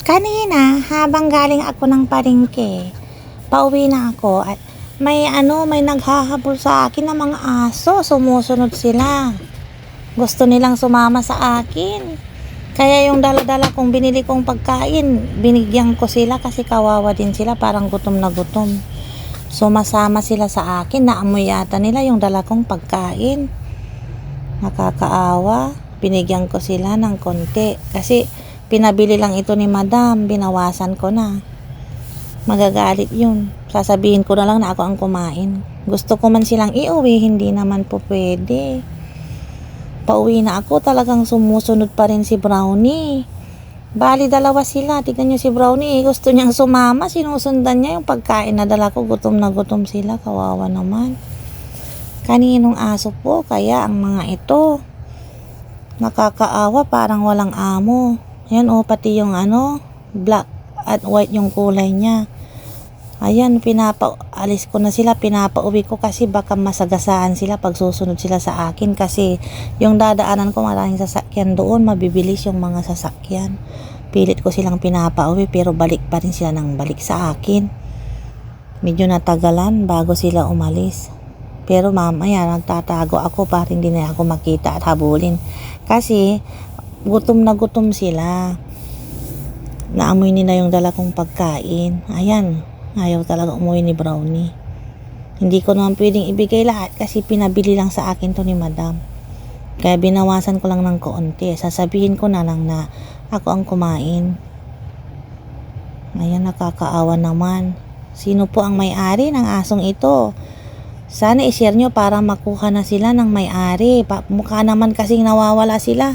Kanina, habang galing ako ng palengke, pauwi na ako at may naghahabol sa akin ng mga aso. Sumusunod sila. Gusto nilang sumama sa akin. Kaya yung dala-dala kong binili kong pagkain, binigyan ko sila kasi kawawa din sila, parang gutom na gutom. Sumasama sila sa akin, naamoy yata nila yung dala kong pagkain. Nakakaawa. Binigyan ko sila ng konti kasi pinabili lang ito ni madam, binawasan ko na. Magagalit yun. Sasabihin ko na lang na ako ang kumain. Gusto ko man silang iuwi, hindi naman po pwede. Pauwi na ako, talagang sumusunod pa rin si Brownie. Bali, dalawa sila. Tignan nyo si Brownie, gusto niyang sumama. Sinusundan niya yung pagkain na dala ko. Gutom na gutom sila. Kawawa naman. Kaninong aso po kaya ang mga ito? Nakakaawa, parang walang amo. Ayan pati yung black at white yung kulay niya. Ayan, pinapaalis ko na sila, pinapauwi ko kasi baka masagasaan sila pag susunod sila sa akin kasi yung dadaanan ko maraming sasakyan doon, mabibilis yung mga sasakyan. Pilit ko silang pinapauwi pero balik pa rin sila ng balik sa akin. Medyo natagalan bago sila umalis. Pero mamaya nagtatago ako para hindi na ako makita at habulin. Kasi gutom na gutom sila. Naamoy nila yung dala kong pagkain. Ayan, ayaw talaga umuwi ni Brownie. Hindi ko naman pwedeng ibigay lahat kasi pinabili lang sa akin to ni madam. Kaya binawasan ko lang ng konti. Sasabihin ko na lang na ako ang kumain. Ayan, nakakaawa naman. Sino po ang may-ari ng asong ito? Sana i-share nyo para makuha na sila ng may-ari. Mukha naman kasing nawawala sila.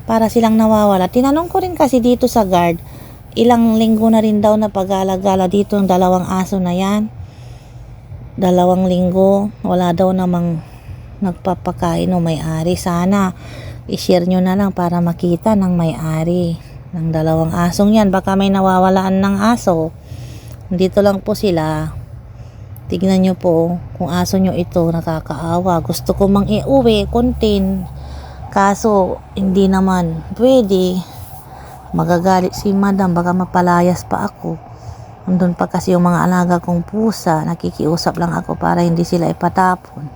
Para silang nawawala. Tinanong ko rin kasi dito sa guard, ilang linggo na rin daw na pag-alagala dito ng dalawang aso na yan. 2 linggo. Wala daw namang nagpapakain o may-ari. Sana i-share nyo na lang para makita ng may-ari ng 2 asong yan. Baka may nawawalaan ng aso. Dito lang po sila. Tignan nyo po kung aso nyo ito, nakakaawa. Gusto ko mang iuwi, kontin. Kaso, hindi naman pwede. Magagalit si madam, baka mapalayas pa ako. Andun pa kasi yung mga alaga kong pusa. Nakikiusap lang ako para hindi sila ipatapon.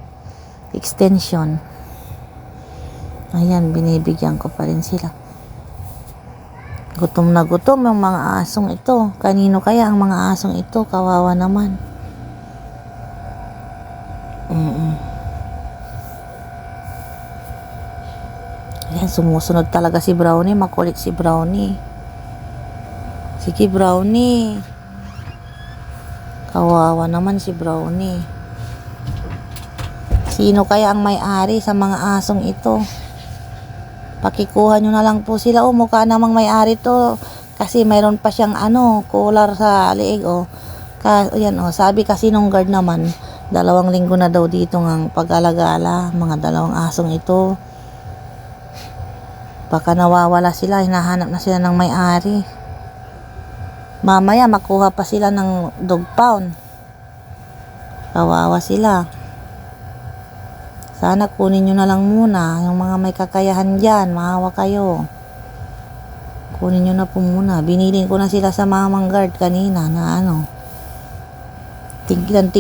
Extension. Ayan, binibigyan ko pa rin sila. Gutom na gutom yung mga asong ito. Kanino kaya ang mga asong ito? Kawawa naman. Ayan, sumusunod talaga si Brownie. Makulit si Brownie. Sige, Brownie. Kawawa naman si Brownie. Sino kaya ang may-ari sa mga asong ito? Pakikuha nyo na lang po sila. Mukha namang may-ari to. Kasi mayroon pa siyang collar sa liig. Ayan, sabi kasi nung guard naman, 2 linggo na daw dito ng pag-alagala. Mga 2 asong ito. Baka nawawala sila, hinahanap na sila ng may-ari. Mamaya makuha pa sila ng dog pound. Kawawa sila. Sana kunin nyo na lang muna yung mga may kakayahan dyan. Maawa kayo. Kunin nyo na po muna. Binilin ko na sila sa mamang guard kanina na tiglan